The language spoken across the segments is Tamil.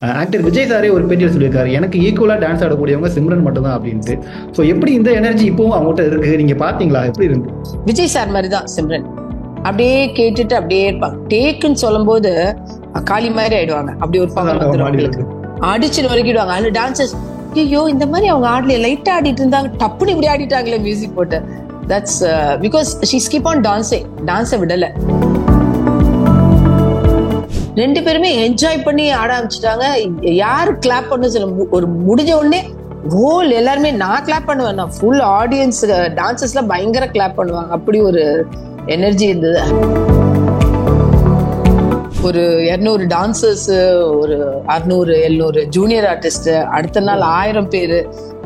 ஆக்டர் விஜய் சாரே ஒரு பேட்டியில் சொல்லியிருக்காரு, எனக்கு ஈக்குவலா டான்ஸ் ஆடக்கூடியவங்க சிம்ரன் மட்டும் தான் அப்படின்ட்டு. ஸோ எப்படி இந்த எனர்ஜி இப்பவும் அவங்ககிட்ட இருக்கு, நீங்க பாத்தீங்களா? எப்படி இருக்கு? விஜய் சார் மாதிரி தான் சிம்ரன். அப்படியே கேட்டுட்டு அப்படியே இருப்பாங்க. டேக்குன்னு சொல்லும் போது காளி மாதிரி ஆயிடுவாங்க. அப்படி ஒரு பவர் வந்துடும், அடிச்சுட்டு வரைக்கிடுவாங்க. அதுல டான்சர்ஸ் ஐயோ இந்த மாதிரி அவங்க ஆடல லைட்டா ஆடிட்டு இருந்தாங்க, டப்புனு இப்படி ஆடிட்டாங்களே மியூசிக் போட்டு. That's because she keep on dancing. டான்ஸை விடல. ரெண்டு பேருமே என்ஜாய் பண்ணி ஆட ஆரம்பிச்சுட்டாங்க. யாரு கிளாப் பண்ண சொல்ல ஒரு முடிஞ்ச உடனே ஹோல் எல்லாருமே நான் கிளாப் பண்ணுவேன். நான் ஃபுல் ஆடியன்ஸ் டான்சஸ்ல பயங்கர கிளாப் பண்ணுவாங்க. அப்படி ஒரு எனர்ஜி இருந்தது. ஒரு 200 டான்சர்ஸ், ஒரு 600 700 ஜூனியர் ஆர்டிஸ்ட், அடுத்த நாள் 1000 பேரு.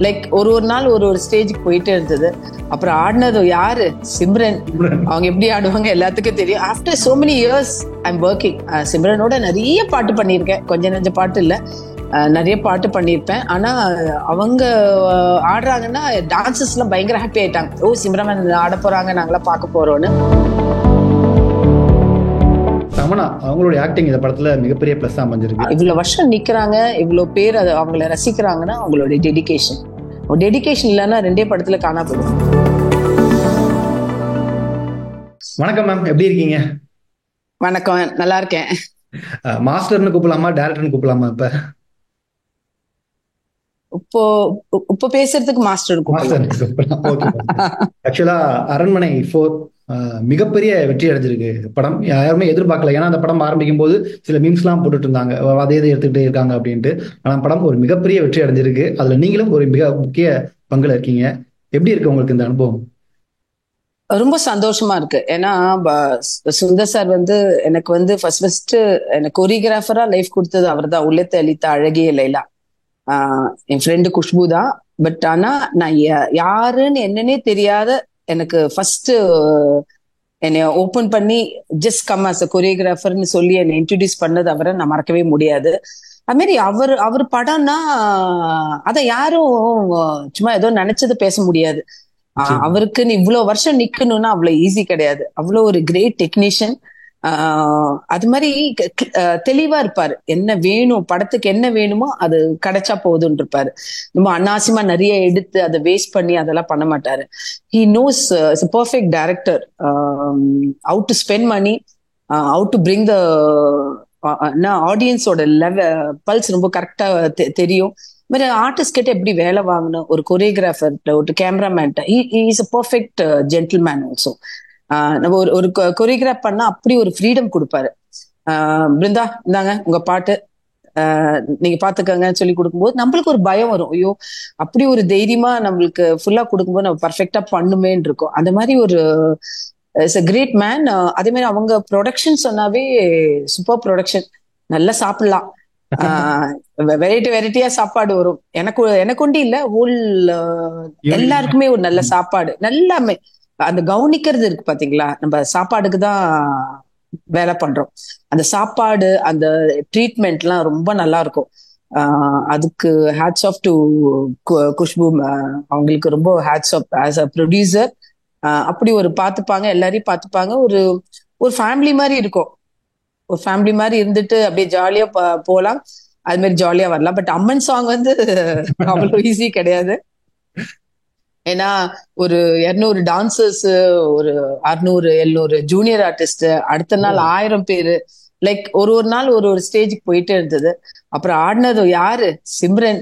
லைக் ஒரு நாள் ஒரு ஸ்டேஜுக்கு போயிட்டே இருந்தது. அப்புறம் ஆடினது யாரு? சிம்ரன். அவங்க எப்படி ஆடுவாங்க எல்லாத்துக்கும் தெரியும். After so many years I am working. சிம்ரனோட நிறைய பாட்டு பண்ணியிருக்கேன். கொஞ்சம் நெஞ்ச பாட்டு இல்லை, நிறைய பாட்டு பண்ணியிருப்பேன். ஆனா அவங்க ஆடுறாங்கன்னா டான்சர்ஸ் எல்லாம் பயங்கர ஹாப்பி ஆயிட்டாங்க. ஓ சிம்ரன் ஆட போறாங்க, நாங்களாம் பார்க்க போறோம்னு. தமன்னா அவங்களுடைய ஆக்டிங் இந்த படத்துல மிகப்பெரிய பிளஸ் அமைஞ்சிருக்கு. இவ்வளவு வருஷம் நிக்கிறாங்க, இவ்வளவு பேர் அவங்கள ரசிக்கிறாங்கன்னா அவங்களுடைய டெடிகேஷன். டெடிகேஷன் இல்லைன்னா 2 படத்துல காணா போயிடும். வணக்கம் மேம், எப்படி இருக்கீங்க? வணக்கம், நல்லா இருக்கேன். மாஸ்டர்னு கூப்பிடலாமா, டைரக்டர்னு கூப்பிடலாமா? இப்போ பேசுறதுக்கு மாஸ்டர் கூப்பிடலாம். ஆக்சுவலா அரண்மனை 4 மிகப்பெரிய வெற்றி அடைஞ்சிருக்கு படம். யாருமே எதிர்பார்க்கல. ஏன்னா அந்த படம் ஆரம்பிக்கும் போது சில மீம்ஸ் எல்லாம் போட்டுட்டு இருந்தாங்க, அதே எடுத்துக்கிட்டே இருக்காங்க அப்படின்ட்டு. ஆனா படம் ஒரு மிகப்பெரிய வெற்றி அடைஞ்சிருக்கு. அதுல நீங்களும் ஒரு மிக முக்கிய பங்குல இருக்கீங்க. எப்படி இருக்கு உங்களுக்கு இந்த அனுபவம்? ரொம்ப சந்தோஷமா இருக்கு. ஏன்னா சுந்தர் சார் எனக்கு ஃபர்ஸ்ட் எனக்கு கொரியோகிராஃபரா லைஃப் கொடுத்தது அவர் தான். உள்ளத்தை அளித்த அழகிய லைலா என் ஃப்ரெண்டு குஷ்பு தான். பட் ஆனா நான் யாருன்னு என்னன்னே தெரியாத எனக்கு ஃபர்ஸ்ட் என்னை ஓபன் பண்ணி ஜஸ்ட் கம் அஸ் அ கொரியோகிராஃபர்னு சொல்லி என்னை இன்ட்ரடியூஸ் பண்ணது அவரை நான் மறக்கவே முடியாது. அது மாதிரி அவர் படம்னா அதை யாரும் சும்மா ஏதோ நினைச்சது பேச முடியாது. அவருக்குன்னு இவ்வளவு வருஷம் நிக்கணும்னா அவ்வளவு ஈஸி கிடையாது. அவ்வளவு ஒரு கிரேட் டெக்னீஷியன். அது மாதிரி தெளிவா இருப்பாரு. என்ன வேணும், படத்துக்கு என்ன வேணுமோ அது கிடைச்சா போதுன்னு இருப்பாரு. ரொம்ப அனாவசியமா நிறைய எடுத்து அதை வேஸ்ட் பண்ணி அதெல்லாம் பண்ண மாட்டாரு. He knows is a perfect director, how to spend money, how to bring the ஆடியன்ஸோட பல்ஸ் ரொம்ப கரெக்டா தெரியும். மாதிரி ஆர்டிஸ்ட் கிட்ட எப்படி வேலை வாங்கணும், ஒரு கொரியோகிராஃபர்கிட்ட, ஒரு கேமராமேன்ட்ட. Is a perfect gentleman also. நம்ம ஒரு கொரியோகிராஃப் பண்ணா அப்படி ஒரு ஃப்ரீடம் கொடுப்பாரு. பிருந்தா இந்தாங்க உங்க பாட்டு, நீங்க பாத்துக்கங்கன்னு சொல்லி கொடுக்கும்போது நம்மளுக்கு ஒரு பயம் வரும். ஐயோ அப்படி ஒரு தைரியமா நம்மளுக்கு ஃபுல்லா கொடுக்கும்போது நம்ம பர்ஃபெக்டா பண்ணுமேன்னு இருக்கும். அந்த மாதிரி ஒரு இட்ஸ் அ கிரேட் மேன். அதே மாதிரி அவங்க ப்ரொடக்ஷன் சொன்னாவே சூப்பர் ப்ரொடக்ஷன். நல்லா சாப்பிடலாம், வெரைட்டியா சாப்பாடு வரும். எனக்கு ஒண்டி இல்ல, ஹோல் எல்லாருக்குமே ஒரு நல்ல சாப்பாடு. நல்லாமே அந்த கவனிக்கிறது இருக்கு பாத்தீங்களா. நம்ம சாப்பாடுக்கு தான் வேலை பண்றோம். அந்த சாப்பாடு, அந்த ட்ரீட்மெண்ட் எல்லாம் ரொம்ப நல்லா இருக்கும். அதுக்கு ஹேட்ஸ் ஆஃப் டு குஷ்பு. அவங்களுக்கு ரொம்ப hats off as a producer. அப்படி ஒரு பாத்துப்பாங்க, எல்லாரையும் பாத்துப்பாங்க. ஒரு ஃபேமிலி மாதிரி இருக்கும். ஒரு ஃபேமிலி மாதிரி இருந்துட்டு அப்படியே ஜாலியா போலாம், அது மாதிரி ஜாலியா வரலாம். பட் அம்மன் சாங் அவ்வளவு ஈஸி கிடையாது. ஏன்னா ஒரு 200 டான்சர்ஸ், ஒரு 600 700 ஜூனியர் ஆர்டிஸ்ட், அடுத்த நாள் 1000 பேரு. லைக் ஒரு நாள் ஒரு ஸ்டேஜுக்கு போயிட்டே இருந்தது. அப்புறம் ஆடினது யாரு? சிம்ரன்.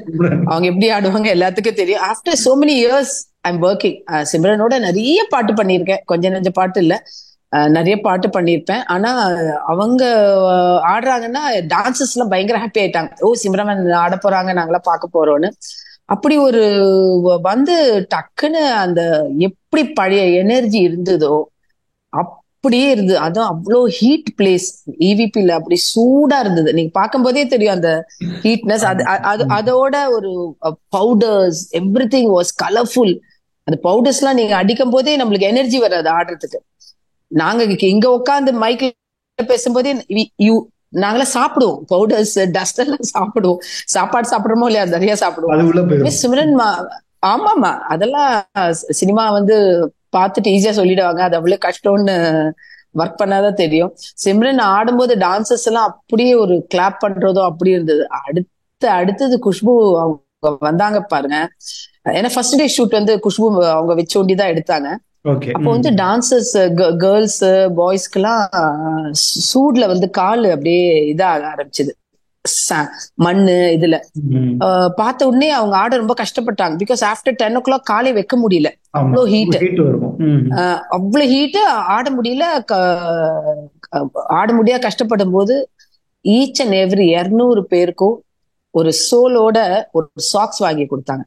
அவங்க எப்படி ஆடுவாங்க எல்லாத்துக்கும் தெரியும். After so many years I am working. சிம்ரனோட நிறைய பாட்டு பண்ணியிருக்கேன். கொஞ்சம் நெஞ்ச பாட்டு இல்லை, நிறைய பாட்டு பண்ணியிருப்பேன். ஆனா அவங்க ஆடுறாங்கன்னா டான்சர்ஸ் எல்லாம் பயங்கர ஹாப்பி ஆயிட்டாங்க. ஓ சிம்ரன் ஆட போறாங்க, நாங்களாம் பார்க்க போறோம்னு. அப்படி ஒரு டக்குன்னு அந்த எப்படி பழைய எனர்ஜி இருந்ததோ அப்படியே இருந்தது. அதுவும் அவ்வளோ ஹீட் பிளேஸ் இவிபில அப்படி சூடா இருந்தது. நீங்க பார்க்கும் போதே தெரியும் அந்த ஹீட்னஸ். அதோட ஒரு powders, every thing was colourful. அந்த பவுடர்ஸ் எல்லாம் நீங்க அடிக்கும் போதே நம்மளுக்கு எனர்ஜி வராது ஆடுறதுக்கு. நாங்க இங்க உட்காந்து மைக்ல பேசும்போதே நாங்களாம் சாப்பிடுவோம், பவுடர்ஸ் டஸ்ட் எல்லாம் சாப்பிடுவோம். சாப்பாடு சாப்பிடுறோமோ இல்லையா, நிறைய சாப்பிடுவோம். சிம்ரன் ஆமாமா, அதெல்லாம் சினிமா பார்த்துட்டு ஈஸியா சொல்லிடுவாங்க, அது அவ்வளவு கஷ்டம்னு ஒர்க் பண்ணாதான் தெரியும். சிம்ரன் ஆடும்போது டான்சர்ஸ் எல்லாம் அப்படியே ஒரு கிளாப் பண்றதோ அப்படி இருந்தது. அடுத்தது குஷ்பு அவங்க வந்தாங்க பாருங்க. ஏன்னா ஃபர்ஸ்ட் டே ஷூட் வந்து குஷ்பு அவங்க வச்சு ஒண்டிதான் எடுத்தாங்க. அப்போ வந்து டான்சர்ஸ் கேர்ள்ஸ் பாய்ஸ்க்கெல்லாம் சூட்ல வந்து கால் அப்படியே இதாக ஆரம்பிச்சது, மண்ணு இதுல பார்த்த உடனே அவங்க ஆட ரொம்ப கஷ்டப்பட்டாங்க. பிகாஸ் ஆஃப்டர் 10 o'clock காலை வைக்க முடியல, அவ்வளோ ஹீட், அவ்வளவு ஹீட், ஆட முடியல. ஆட முடியாது கஷ்டப்படும் போது ஈச் அண்ட் எவ்ரி 200 பேருக்கும் ஒரு சோலோட ஒரு சாக்ஸ் வாங்கி கொடுத்தாங்க.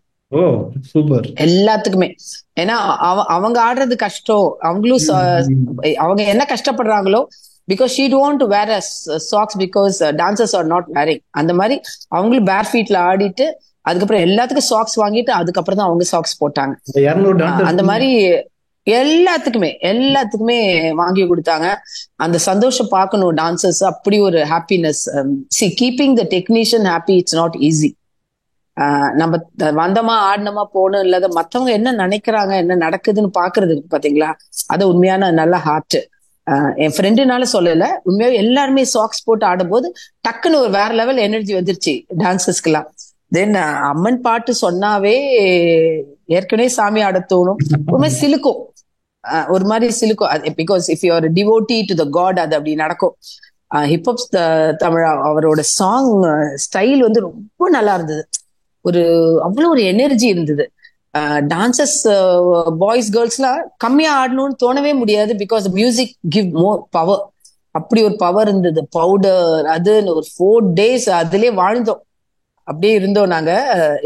எல்லாத்துக்குமே. ஏன்னா அவங்க ஆடுறது கஷ்டம், அவங்களும் அவங்க என்ன கஷ்டப்படுறாங்களோ, because she don't want to wear a socks because dancers are not wearing. அந்த மாதிரி அவங்களும் பேர் ஃபீட்ல ஆடிட்டு அதுக்கப்புறம் எல்லாத்துக்கும் சாக்ஸ் வாங்கிட்டு அதுக்கப்புறம் தான் அவங்க சாக்ஸ் போட்டாங்க. அந்த மாதிரி எல்லாத்துக்குமே வாங்கி கொடுத்தாங்க. அந்த சந்தோஷம் பார்க்கணும் டான்சர்ஸ், அப்படி ஒரு happiness. C keeping the technician happy it's not easy. நம்ம வந்தமா ஆடினமா போனோம் இல்லாத மத்தவங்க என்ன நினைக்கிறாங்க என்ன நடக்குதுன்னு பாக்குறதுக்கு பாத்தீங்களா, அது உண்மையான நல்ல ஹார்ட். என் ஃப்ரெண்டுனால சொல்லல, உண்மையாவே எல்லாருமே சாக்ஸ் போட்டு ஆடும்போது டக்குன்னு ஒரு வேற லெவல் எனர்ஜி வந்துருச்சு டான்சர்ஸ்க்கு. தென் அம்மன் பாட்டு சொன்னாவே ஏற்கனவே சாமி ஆட தோணும், ஒரு மாதிரி சிலுக்கும், ஒரு மாதிரி சிலுக்கும். Because if you are devotee to the god அது அப்படி நடக்கும். ஹிப்ஹாப் தமிழ் அவரோட சாங் ஸ்டைல் வந்து ரொம்ப நல்லா இருந்தது, அவ்வளவு ஒரு எனர்ஜி இருந்தது. டான்சர்ஸ் பாய்ஸ் கேர்ள்ஸ்லாம் கம்மியா ஆடணும்னு தோணவே முடியாது. Because music give more power, அப்படி ஒரு பவர் இருந்தது. பவுடர் அதுன்னு ஒரு 4 days அதுலயே வாழ்ந்தோம், அப்படியே இருந்தோம் நாங்க.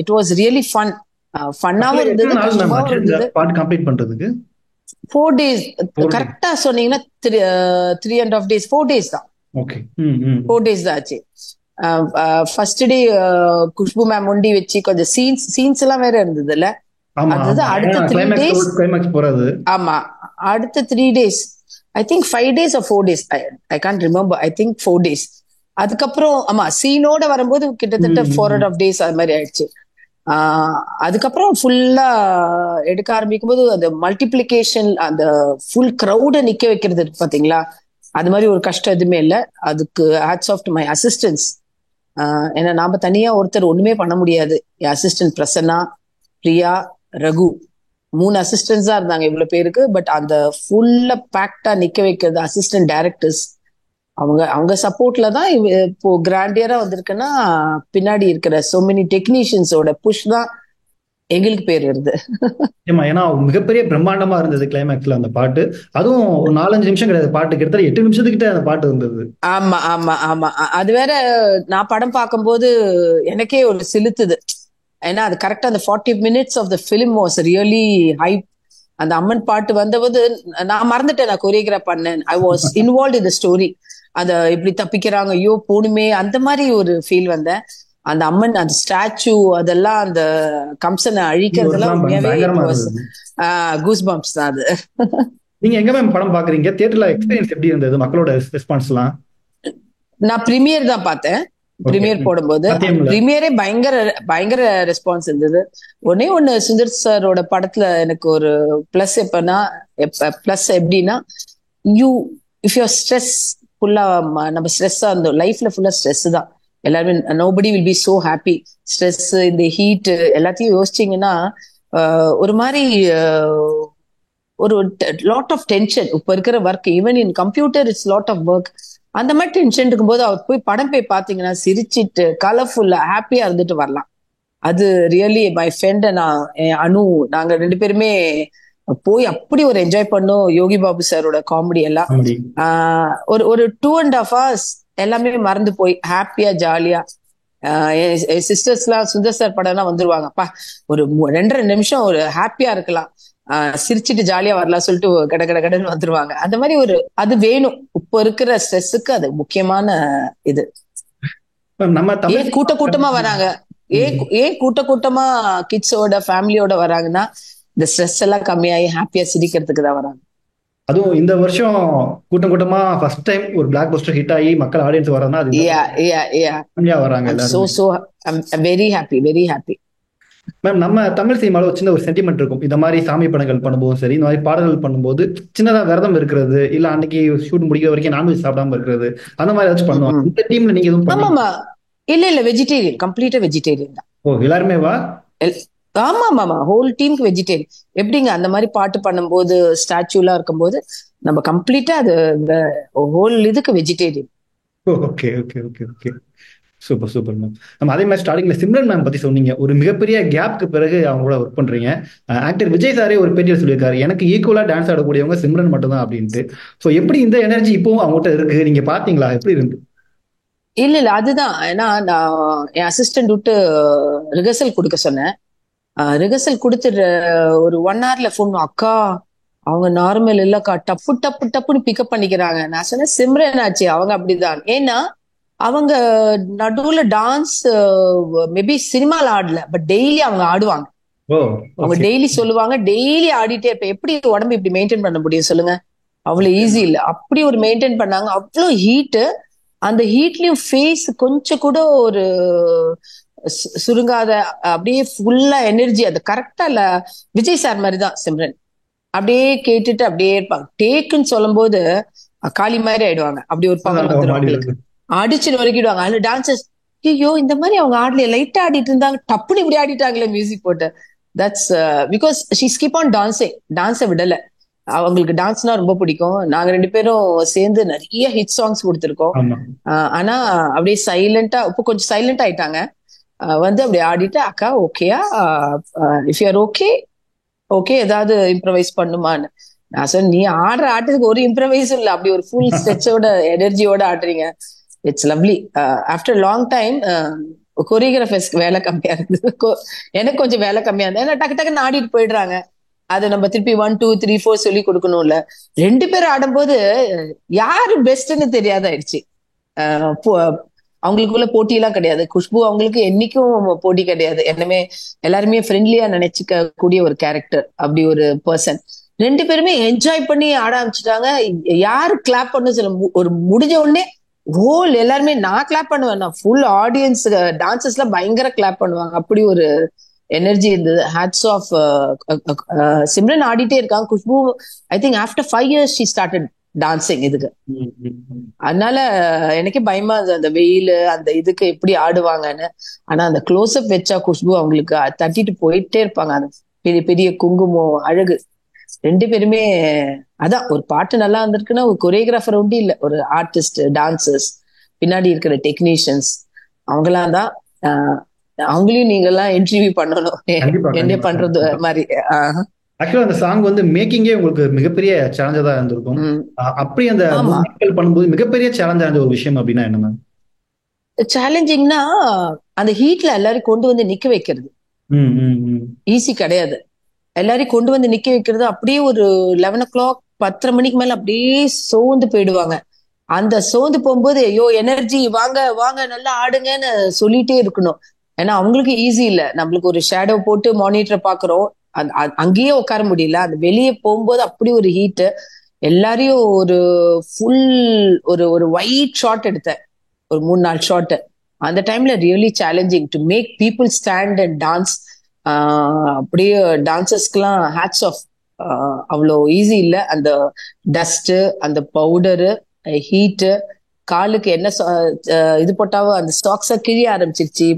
இட் வாஸ் ரியலி ஃபன், ஃபன்னாவும் இருந்தது, கஷ்டமாவும் இருந்தது. 4 days கரெக்டா சொன்னீங்கன்னா 3.5 days, 4 days தான். 4 days தான் ஆச்சு. ஃபர்ஸ்ட் டே குஷ்பு மேம் ஒண்டி வச்சு கொஞ்சம் சீன்ஸ் எல்லாம் வேற இருந்தது இல்ல. அடுத்த 3 days, ஆமா அடுத்த 3 days, I think 5 days or 4 days, I can't remember, I think 4 days. அதுக்கப்புறம் ஆமா சீனோட வரும்போது கிட்டத்தட்ட 4.5 days அது மாதிரி ஆயிடுச்சு. அதுக்கப்புறம் ஃபுல்லா எடுக்க ஆரம்பிக்கும் போது அந்த மல்டிப்ளிகேஷன், அந்த ஃபுல் கிரௌட நிக்க வைக்கிறது பாத்தீங்களா, அது மாதிரி ஒரு கஷ்டம் எதுவுமே இல்லை. அதுக்கு hats off to my assistants. ஏன்னா நாம தனியா ஒருத்தர் ஒண்ணுமே பண்ண முடியாது. என் அசிஸ்டன்ட் பிரசன்னா, பிரியா, ரகு, 3 அசிஸ்டன்ஸ் தான் இருந்தாங்க இவ்வளவு பேருக்கு. பட் அந்த ஃபுல்லா பேக்டா நிக்க வைக்கிறது அசிஸ்டன்ட் டைரக்டர்ஸ், அவங்க சப்போர்ட்ல தான் இப்போ கிராண்டியரா வந்திருக்குன்னா பின்னாடி இருக்கிற சோ மெனி டெக்னீஷியன்ஸோட புஷ் தான் எங்களுக்கு பேர் வருது. ஏன்னா மிகப்பெரிய பிரம்மாண்டமா இருந்தது கிளைமேக்ஸ்ல அந்த பாட்டு. அதுவும் ஒரு 4-5 நிமிஷம் கிடையாது பாட்டு, கிட்டத்தட்ட 8 நிமிஷத்துக்கிட்ட அந்த பாட்டு இருந்தது. ஆமா ஆமா ஆமா, அது வேற. நான் படம் பார்க்கும்போது எனக்கே ஒரு சிலுத்துது. ஏன்னா அது கரெக்டா அந்த 40 minutes of the film was really hype. அந்த அம்மன் பாட்டு வந்தபோது நான் மறந்துட்டேன் நான் கொரியோகிராஃப் பண்ணேன். I was involve in the story. அத இப்படி தப்பிக்கிறாங்க, ஐயோ போணுமே, அந்த மாதிரி ஒரு ஃபீல் வந்தேன். அந்த அம்மன் அந்த ஸ்டாச்சு அதெல்லாம் அந்த கம்சனை அழிக்கிறதெல்லாம் உண்மையாவே கூஸ் பம்ப்ஸ் தான் அது. நீங்க எங்க மேம் படம் பாக்குறீங்க? தியேட்டர்ல எக்ஸ்பீரியன்ஸ் எப்படி இருந்தது? மக்களோட ரெஸ்பான்ஸ்லாம்? நான் பிரீமியர் தான் பார்த்தேன். பிரீமியர் போடும்போது பிரீமியரே பயங்கர ரெஸ்பான்ஸ் இருந்தது. ஒண்ணு சுந்தர் சாரோட படத்துல எனக்கு ஒரு பிளஸ் எப்படின்னா, இஃப் யூ ஸ்ட்ரெஸ் ஃபுல்லா, நம்ம ஸ்ட்ரெஸ்ஸா இருந்தோம், லைஃப்ல ஃபுல்லா ஸ்ட்ரெஸ் தான் எல்லாருமே. Nobody will be so happy. Stress, இந்த ஹீட் எல்லாத்தையும் யோசிச்சீங்கன்னா ஒரு மாதிரி ஒரு லாட் ஆஃப் டென்ஷன். இப்ப இருக்கிற work, even in computer it's lot of work. அந்த மாதிரி டென்ஷன் இருக்கும்போது அவர் போய் படம் போய் பாத்தீங்கன்னா சிரிச்சிட்டு கலர்ஃபுல்லா ஹாப்பியா இருந்துட்டு வரலாம். அது ரியலி மை ஃப்ரெண்ட் அனு, நாங்க 2 பேருமே போய் அப்படி ஒரு என்ஜாய் பண்ணோம். யோகி பாபு சாரோட காமெடி எல்லாம் ஒரு 2.5 hours எல்லாமே மறந்து போய் ஹாப்பியா ஜாலியா. என் சிஸ்டர்ஸ் எல்லாம் சுந்தர் சார் படம்னா வந்துருவாங்கப்பா, ஒரு 2.5 நிமிஷம் ஒரு ஹாப்பியா இருக்கலாம், சிரிச்சிட்டு ஜாலியா வரலாம் சொல்லிட்டு கடன்னு வந்துருவாங்க. அந்த மாதிரி அது வேணும். இப்ப இருக்கிற ஸ்ட்ரெஸ்ஸுக்கு அது முக்கியமான இது. ஏன் கூட்டமா வராங்க, ஏன் கூட்டமா கிட்ஸோட ஃபேமிலியோட வராங்கன்னா இந்த ஸ்ட்ரெஸ் எல்லாம் கம்மியாகி ஹாப்பியா சிரிக்கிறதுக்கு தான் வராங்க. அதுவும் இந்த வருஷம் கூட்டமா ஃபர்ஸ்ட் டைம் ஒரு பிளாக் பஸ்டர் ஹிட் ஆகி மக்கள் ஆடியன்ஸ் வராங்கன்னா அது வராங்க. Very happy. மேம் நம்ம தமிழ் சினிமாவில் ஒரு சின்ன ஒரு சென்டிமெண்ட் இருக்கும். இந்த மாதிரி சாமி படங்கள் பண்ணும்போதும் சரி, இந்த மாதிரி பாடல்கள் பண்ணும்போது சின்னதா விரதம் இருக்கிறது, இல்ல அன்னைக்கு ஷூட் முடிக்கிற வரைக்கும் நான்வெஜ் சாப்பிடாம இருக்கிறது, அந்த மாதிரி ஏதாச்சும் பண்ணுவாங்க. இந்த டீம்ல நீங்க எதுவும் பண்ணீங்க? ஆமாமா. இல்ல வெஜிடேரியன், கம்ப்ளீட்டா வெஜிடேரியன் தான். ஓ, எல்லாருமே வா? ஆமா ஆமா, ஹோல் டீமுக்கு வெஜிடேரியன். எப்படிங்க அந்த மாதிரி பாட்டு பண்ணும்போது ஸ்டாச்சு எல்லாம் இருக்கும்போது நம்ம கம்ப்ளீட்டா அது ஹோல் இதுக்கு vegetarian. Okay okay okay okay. Super super ma'am. நம்ம அதே மாதிரி ஸ்டார்டிங்ல சிம்ரன் மேம் பத்தி சொன்னீங்க. ஒரு மிகப்பெரிய கேப்க்கு பிறகு அவங்க கூட ஒர்க் பண்றீங்க. ஆக்டர் விஜய் சாரே ஒரு பேட்டியில் சொல்லியிருக்காரு, எனக்கு ஈக்குவலா டான்ஸ் ஆடக்கூடியவங்க சிம்ரன் மட்டும் தான் அப்படின்ட்டு. ஸோ எப்படி இந்த எனர்ஜி இப்பவும் அவங்ககிட்ட இருக்கு? நீங்க பாத்தீங்களா, எப்படி இருக்கு? இல்ல அதுதான். ஏன்னா நான் என் அசிஸ்டன்ட் விட்டு ரிஹர்சல் கொடுக்க சொன்னேன். ரிஹர்சல் கொடுத்துட்டு ஒரு 1 hourல ஃபோன், அக்கா அவங்க நார்மல் இல்லக்கா, டப்பு டப்பு டப்புன்னு பிக்கப் பண்ணிக்கிறாங்க. நான் சொன்னேன் சிம்ரன் ஆச்சு, அவங்க அப்படிதான். ஏன்னா அவங்க நடுவுல டான்ஸ் மேபி சினிமால ஆடல, பட் டெய்லி அவங்க ஆடுவாங்க. ஓ, அவங்க ஓகே. டெய்லி சொல்லுவாங்க, டெய்லி ஆடிட்டே இருப்ப. எப்படி உடம்பு இப்படி மெயின்டைன் பண்ண முடியும் சொல்லுங்க? அவ்வளவு ஈஸி இல்ல. அப்படி ஒரு மெயின்டைன் பண்ணாங்க. அவ்வளவு ஹீட். அந்த ஹீட்லயும் ஃபேஸ் கொஞ்சம் கூட ஒரு சுருங்காத, அப்படியே ஃபுல்லா எனர்ஜி. அது கரெக்டா இல்ல, விஜய் சார் மாதிரி தான் சிம்ரன். அப்படியே கேட்டுட்டு அப்படியே இருப்பாங்க. டேக்குன்னு சொல்லும் போது காளி மாதிரி ஆயிடுவாங்க. அப்படி ஒரு பவர் வந்துடும் அவங்களுக்கு. அடிச்சு நொறுக்கிடுவாங்க. அதுல டான்சர்ஸ், ஐயோ இந்த மாதிரி அவங்க ஆடல, லைட்டா ஆடிட்டு இருந்தாங்க, டப்புன்னு இப்படி ஆடிட்டாங்களே மியூசிக் போட்டு. That's because she skip on dancing. டான்ஸை விடல. அவங்களுக்கு டான்ஸ்னா ரொம்ப பிடிக்கும். நாங்க 2 பேரும் சேர்ந்து நிறைய ஹிட் சாங்ஸ் கொடுத்துருக்கோம். ஆமா. ஆனா அப்படியே சைலண்டா, இப்போ கொஞ்சம் சைலண்ட் ஆயிட்டாங்க. வந்து அப்படி ஆடிட்டு, அக்கா ஓகேயா, இஃப் யூஆர் ஓகே ஓகே, ஏதாவது இம்ப்ரவைஸ் பண்ணுமான்னு. நான் சொன்னேன், நீ ஆடுற ஆட்டத்துக்கு ஒரு இம்ப்ரவைஸும் இல்லை, அப்படி ஒரு ஃபுல் ஸ்ட்ரெச்சோட எனர்ஜியோட ஆடுறீங்க. It's lovely. After long time கொரியோகிராஃபர்ஸ்க்கு வேலை கம்மியா இருந்தது. எனக்கு கொஞ்சம் வேலை கம்மியா இருந்தது. ஏன்னா டக்கு டக்குன்னு ஆடிட்டு போயிடுறாங்க. அதை நம்ம திருப்பி 1 2 3 4 சொல்லி கொடுக்கணும்ல. 2 பேரும் ஆடும்போது யாரு பெஸ்ட்ன்னு தெரியாத ஆயிடுச்சு. அவங்களுக்குள்ள போட்டி எல்லாம் கிடையாது. குஷ்பு அவங்களுக்கு என்னைக்கும் போட்டி கிடையாது. என்னமே எல்லாருமே ஃப்ரெண்ட்லியா நினைச்சுக்க கூடிய ஒரு கேரக்டர், அப்படி ஒரு பர்சன். 2 பேருமே என்ஜாய் பண்ணி ஆட ஆரம்பிச்சுட்டாங்க. யாரு கிளாப் பண்ண சொல்ல, ஒரு முடிஞ்ச உடனே ஹோல் எல்லாருமே, நான் கிளாப் பண்ணுவேன், நான் ஃபுல் ஆடியன்ஸ் டான்சர்ஸ்ல பயங்கர கிளாப் பண்ணுவாங்க. அப்படி ஒரு எனர்ஜி இருந்தது. Hats off. சிம்ரன் ஆடிட்டே இருக்காங்க. Khushbu I think after 5 years she started dancing இதுக்கு. அதனால எனக்கே பயமா இருந்தது, அந்த வெயில் அந்த இதுக்கு எப்படி ஆடுவாங்கன்னு. ஆனா அந்த க்ளோஸ்அப் வச்சா குஷ்பு அவங்களுக்கு தட்டிட்டு போயிட்டே இருப்பாங்க. அந்த பெரிய பெரிய குங்குமம் அழகு. 2 பேருமே. அதான், ஒரு பாட்டு நல்லா இருந்திருக்குன்னா ஒரு கொரியோகிராஃபர் ஒண்டி இல்ல, ஒரு ஆர்டிஸ்ட், டான்சர்ஸ், பின்னாடி இருக்கிற டெக்னீஷியன்ஸ், அவங்களாம் தான். அவங்களையும் நீங்க எல்லாம் இன்டர்வியூ பண்ணணும், என்ன பண்றது மாதிரி. ஆக்சுவலா அந்த சாங் வந்து மேக்கிங்கே உங்களுக்கு மிகப்பெரிய சேலஞ்சா தான் இருந்திருக்கும். அப்படி அந்த பண்ணும்போது மிகப்பெரிய சேலஞ்சா இருந்த ஒரு விஷயம் அப்படின்னா என்ன மேம்? சேலஞ்சிங்னா அந்த ஹீட்ல எல்லாரும் கொண்டு வந்து நிக்க வைக்கிறது ஈஸி கிடையாது. எல்லாரையும் கொண்டு வந்து நிக்க வைக்கிறது, அப்படியே ஒரு 11 o'clock 10:30 மணிக்கு மேல அப்படியே சோர்ந்து போயிடுவாங்க. அந்த சோர்ந்து போகும்போது, ஐயோ எனர்ஜி, வாங்க வாங்க நல்லா ஆடுங்கன்னு சொல்லிட்டே இருக்கணும். ஏன்னா அவங்களுக்கு ஈஸி இல்ல. நம்மளுக்கு ஒரு ஷேடோ போட்டு மானிட்டரை பாக்குறோம், அங்கேயே உட்கார முடியல. அந்த வெளியே போகும்போது அப்படி ஒரு ஹீட். எல்லாரையும் ஒரு ஃபுல் ஒரு ஒரு ஒயிட் ஷாட் எடுத்தேன், ஒரு 3-4 ஷாட். அந்த டைம்ல really challenging to make people stand and dance. அப்படியே டான்சர்ஸ்க்குலாம் ஹேட்ஸ் ஆஃப். அவ்வளோ ஈஸி இல்லை. அந்த டஸ்ட், அந்த பவுடரு, ஹீட்டு, காலுக்கு என்ன இது போட்டாவும் அந்த ஸ்டாக்ஸா கிழிய ஆரம்பிச்சிருச்சு,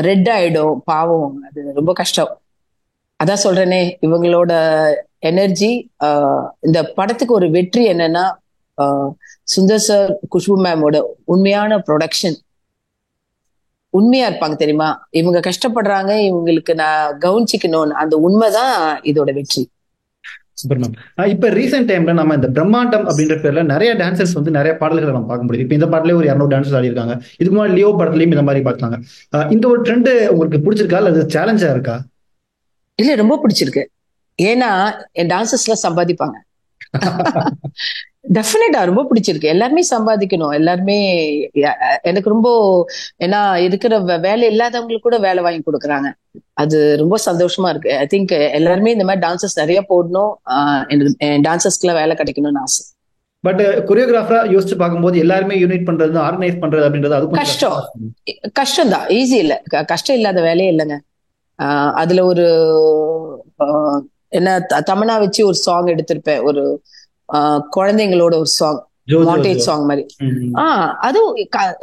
ரெட் ஆயிடும். பாவம், அது ரொம்ப கஷ்டம். அதான் சொல்றேனே, இவங்களோட எனர்ஜி. இந்த படத்துக்கு ஒரு வெற்றி என்னன்னா, சுந்தர் சார், குஷ்பு மேமோட உண்மையான ப்ரொடக்ஷன். உண்மையா இருப்பாங்க தெரியுமா, இவங்க கஷ்டப்படுறாங்க, இவங்களுக்கு நான் கவனிச்சிக்கணும்னு, அந்த உண்மைதான் இதோட வெற்றி. Super ma'am. இப்ப ரீசெண்ட் டைம்ல நம்ம இந்த பிரம்மாண்டம் அப்படின்ற பேர்ல நிறைய டான்சர்ஸ் வந்து நிறைய பாடல்களை நம்ம பார்க்க முடியும். இப்ப இந்த பாட்டிலே ஒரு 200 டான்சர்ஸ் ஆடி இருக்காங்க. இதுக்கு முன்னாடி லியோ படத்துலயும் இந்த மாதிரி பார்த்தாங்க. இந்த ஒரு ட்ரெண்ட் உங்களுக்கு பிடிச்சிருக்கா, அல்லது சேலஞ்சா இருக்கா? இல்ல, ரொம்ப பிடிச்சிருக்கு. ஏன்னா என் டான்சர்ஸ்ல சம்பாதிப்பாங்க. டெஃபினட்டா ரொம்ப பிடிச்சிருக்கு. எல்லாருமே சம்பாதிக்கணும். எல்லாருமே எனக்கு ரொம்ப, ஏன்னா இருக்கிற வேலை இல்லாதவங்களுக்கு கூட வேலை வாங்கி கொடுக்குறாங்க. அது ரொம்ப சந்தோஷமா இருக்கு. ஐ திங்க் எல்லாருமே இந்த மாதிரி டான்சர்ஸ் நிறைய போடணும். டான்சர்ஸ்க்குலாம் வேலை கிடைக்கணும்னு ஆசை. பட் கொரியோகிராஃபரா யோசிச்சு பார்க்கும்போது எல்லாருமே யூனிட் பண்றது, ஆர்கனைஸ் பண்றது அப்படின்றது அது கஷ்டம். கஷ்டம் தான், ஈஸி இல்ல. கஷ்டம் இல்லாத வேலையே இல்லைங்க. அதுல ஒரு ஆஹ், என்ன தமனா வச்சு ஒரு சாங் எடுத்திருப்பேன், ஒரு குழந்தைங்களோட ஒரு சாங், ஜோ ஜோ ஜோ. மாண்டேஜ் சாங் மாதிரி. ம். அதுவும்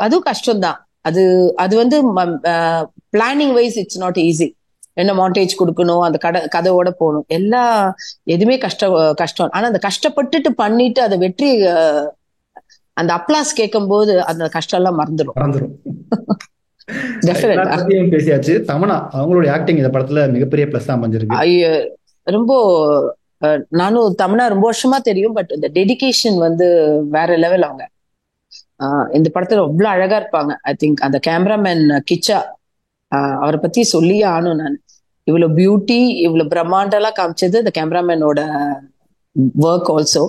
அதுவும் கஷ்டம்தான். அது அது வந்து planning wise it's not easy. என்ன மாண்டேஜ் கொடுக்கணும், அந்த கதையோட போகணும், எதுவுமே கஷ்டம். ஆனா அந்த கஷ்டப்பட்டுட்டு பண்ணிட்டு அதை வெற்றி, அந்த அப்ளாஸ் கேட்கும் போது அந்த கஷ்டம் எல்லாம் மறந்துடும். மறந்துரும். எல்லார டெஃபினட்டா. பத்தியும் பேசியாச்சு. தமன்னா அவங்களுடைய ஆக்டிங் இந்த படத்துல மிகப்பெரிய பிளஸ் தான் அமைஞ்சிருக்கு. ஐயோ, ரொம்ப நானும் தமன்னா ரொம்ப வருஷமா தெரியும், பட் இந்த டெடிகேஷன் வந்து வேற லெவல் அவங்க. இந்த படத்துல அவ்வளவு அழகா இருப்பாங்க. ஐ திங்க் அந்த கேமராமேன் கிச்சா, அவரை பத்தி சொல்லியே ஆனும் நான். இவ்வளவு பியூட்டி, இவ்வளவு பிரம்மாண்டெல்லாம் காமிச்சது இந்த கேமராமேனோட ஒர்க் ஆல்சோ.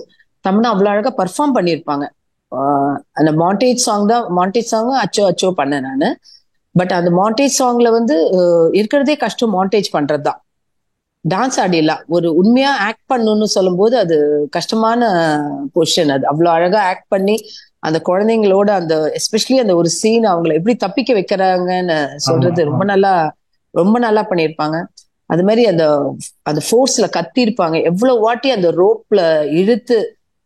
தமன்னா அவ்வளவு அழகா பர்ஃபார்ம் பண்ணியிருப்பாங்க. அந்த மாண்டேஜ் சாங் அச்சோ அச்சோ பண்ணேன் நானு. பட் அந்த மாண்டேஜ் சாங்ல வந்து இருக்கிறதே கஷ்டம் மாண்டேஜ் பண்றதுதான். டான்ஸ் ஆடிடலாம், ஒரு உண்மையா ஆக்ட் பண்ணணும்னு சொல்லும் போது அது கஷ்டமான பொசிஷன். அது அவ்வளவு அழகா ஆக்ட் பண்ணி அந்த குழந்தைங்களோட அந்த எஸ்பெஷலி அந்த ஒரு சீன் அவங்களை எப்படி தப்பிக்க வைக்கிறாங்கன்னு சொல்றது ரொம்ப நல்லா, ரொம்ப நல்லா பண்ணியிருப்பாங்க. அது மாதிரி அந்த அந்த ஃபோர்ஸ்ல கத்தி இருப்பாங்க, எவ்வளவு வாட்டி அந்த ரோப்ல இழுத்து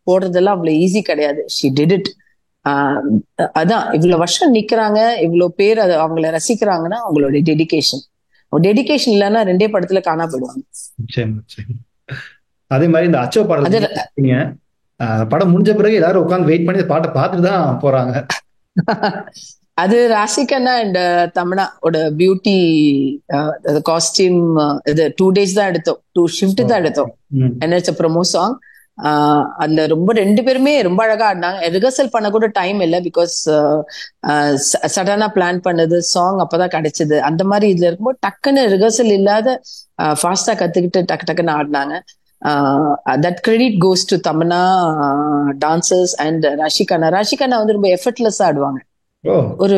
போடுறதெல்லாம் அவ்வளவு ஈஸி கிடையாது. She did it. அதான் இவ்வளவு வருஷம் நிக்கிறாங்க, இவ்வளவு பேர் அதை அவங்கள ரசிக்கிறாங்கன்னா அவங்களோட டெடிகேஷன். டெடிகேஷன் இல்லைன்னா 2 படத்துல காணா போயிடுவாங்க. அதே மாதிரி இந்த அச்சோ பாடல் படம் முடிஞ்ச பிறகு எல்லாரும் உட்காந்து வெயிட் பண்ணி பாட்டை பார்த்துட்டு தான் போறாங்க. அது ராசிகண்ணா அண்ட் தமனாவோட பியூட்டி காஸ்டியூம். இது 2 days தான் எடுத்தோம், 2 shift தான் எடுத்தோம். என்ன ப்ரொமோ சாங். அந்த ரொம்ப 2 பேருமே ரொம்ப அழகா ஆடினாங்க. ரிஹர்சல் பண்ண கூட டைம் இல்லை, பிகாஸ் சடனா பிளான் பண்ணது சாங் அப்பதான் கிடைச்சது. அந்த மாதிரி இதுல இருக்கும்போது டக்குன்னு ரிஹர்சல் இல்லாத ஃபாஸ்டா கத்துக்கிட்டு டக்கு டக்குன்னு ஆடினாங்க. That credit goes to Tamannaah dancers and Raashi Khanna வந்து ரொம்ப எஃபர்ட்லெஸ்ஸா ஆடுவாங்க. ஒரு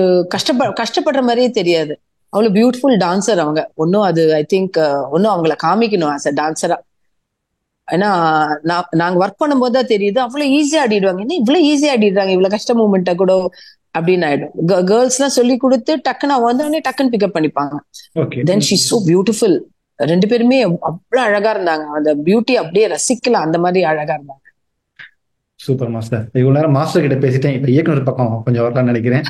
கஷ்டப்படுற மாதிரியே தெரியாது. அவ்வளவு பியூட்டிஃபுல் டான்சர் அவங்க. ஒன்னும் அது ஐ திங்க் ஒன்னும் அவங்கள காமிக்கணும் ஆஸ் அ டான்சரா. ஏன்னா நாங்க ஒர்க் பண்ணும்போது தான் தெரியுது, அவ்வளவு ஈஸியா ஆடிடுவாங்க. என்ன இவ்வளவு ஈஸியா ஆடிடுறாங்க, இவ்வளவு கஷ்ட மூமெண்ட்டை கூட அப்படின்னு ஆயிடும். கேர்ள்ஸ் எல்லாம் சொல்லி கொடுத்து டக்குன்னு வந்தோடனே டக்குன்னு பிக்கப் பண்ணிப்பாங்க. Then she so beautiful. 2 பேருமே அவ்வளவு அழகா இருந்தாங்க. அந்த பியூட்டி அப்படியே ரசிக்கலாம், அந்த மாதிரி அழகா இருந்தாங்க. Super master. இவ்வளவு நேரம் மாஸ்டர் கிட்ட பேசிட்டேன், இப்ப இயக்குனர் பக்கம் கொஞ்சம் வரலாம்னு நினைக்கிறேன்.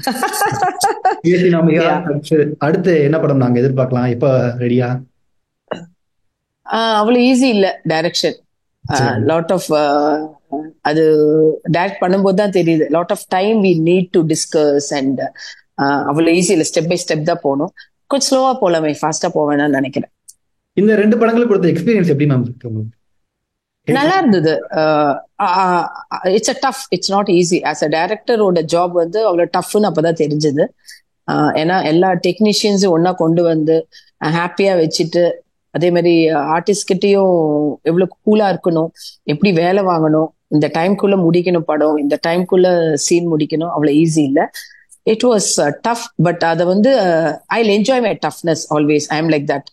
அடுத்து என்ன படம் நாங்க எதிர்பார்க்கலாம், இப்ப ரெடியா? அவ்வளவு ஈஸி இல்ல டைரக்ஷன். லாட் ஆஃப் அது டைரக்ட் பண்ணும்போது தான் தெரியுது, lot of time we need to discuss and அவ்வளவு ஈஸி இல்ல. ஸ்டெப் பை ஸ்டெப் தான் போகணும். கொஞ்சம் ஸ்லோவா போலாமே, ஃபாஸ்டா போவேன்னு நினைக்கிறேன். இந்த 2 படங்களுக்கு கொடுத்த எக்ஸ்பீரியன்ஸ் எப்படி மேம் இருக்கு? நல்லா இருந்தது. It's a tough, it's not easy. As a டைரக்டரோட ஜாப் வந்து அவ்வளவு டஃப்னு அப்பதான் தெரிஞ்சது. ஏன்னா எல்லா டெக்னீஷியன்ஸும் ஒன்னா கொண்டு வந்து ஹாப்பியா வச்சுட்டு, அதே மாதிரி ஆர்டிஸ்ட் கிட்டையும் எவ்வளவு கூலா இருக்கணும், எப்படி வேலை வாங்கணும், இந்த டைம்குள்ள முடிக்கணும் படம், இந்த டைம்குள்ள சீன் முடிக்கணும், அவ்வளவு ஈஸி இல்ல. It was tough. பட் அதை வந்து I enjoy my toughness always. I am like that.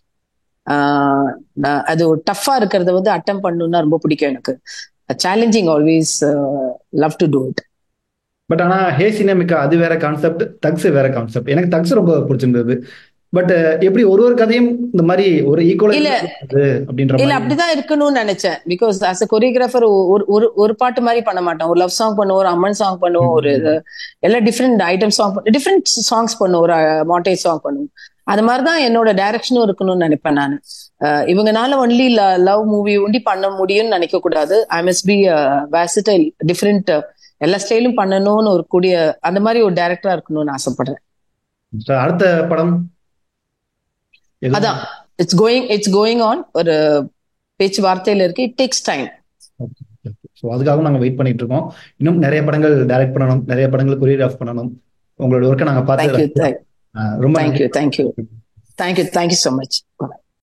அது டஃப்பா இருக்கிறத வந்து அட்டம் பண்ணணும்னா ரொம்ப பிடிக்கும் எனக்கு. Challenging always love to do it. But ஆனா ஹே சினமிகா அது வேற கான்செப்ட், தக்ஸ் வேற கான்செப்ட். எனக்கு தக்ஸ் ரொம்ப பிடிச்சிருந்தது. பட் எப்படி ஒரு கதையும் இந்த மாதிரி ஒரு ஈக்குவலா இல்ல அப்படிதான் இருக்கணும்னு நினைச்சேன். பிகாஸ் ஆஸ் அ கொரியோகிராஃபர் ஒரு பாட்டு மாதிரி பண்ண மாட்டோம். ஒரு லவ் சாங் பண்ணுவோம், ஒரு அம்மன் சாங் பண்ணுவோம், ஒரு எல்லாம் different item song, different songs பண்ணுவோம், ஒரு மாண்டேஜ் சாங் பண்ணுவோம். அது மாதிரிதான் என்னோட டைரக்ஷனும் இருக்கணும்னு நினைப்பேன் நான். இவங்கனால ஒன்லி லவ் மூவி ஒண்டி பண்ண முடியும்னு நினைக்க கூடாது. I must be versatile, different எல்லா ஸ்டைலும் பண்ணணும்னு ஒரு கூடிய அந்த மாதிரி ஒரு டைரக்டரா இருக்கணும்னு ஆசைப்படுறேன். அடுத்த படம் அதான் இட்ஸ் கோயிங் ஆன். ஒரு பேச்சுவார்த்தையில இருக்கு. It takes time. அதுக்காக நாங்க வெயிட் பண்ணிட்டு இருக்கோம். இன்னும் நிறைய படங்கள் டைரக்ட் பண்ணணும், நிறைய படங்கள் கொரியோகிராஃப் பண்ணணும். உங்களோட ஒர்க்கை நாங்க பார்த்து ரொம்ப தேங்க்யூ so much.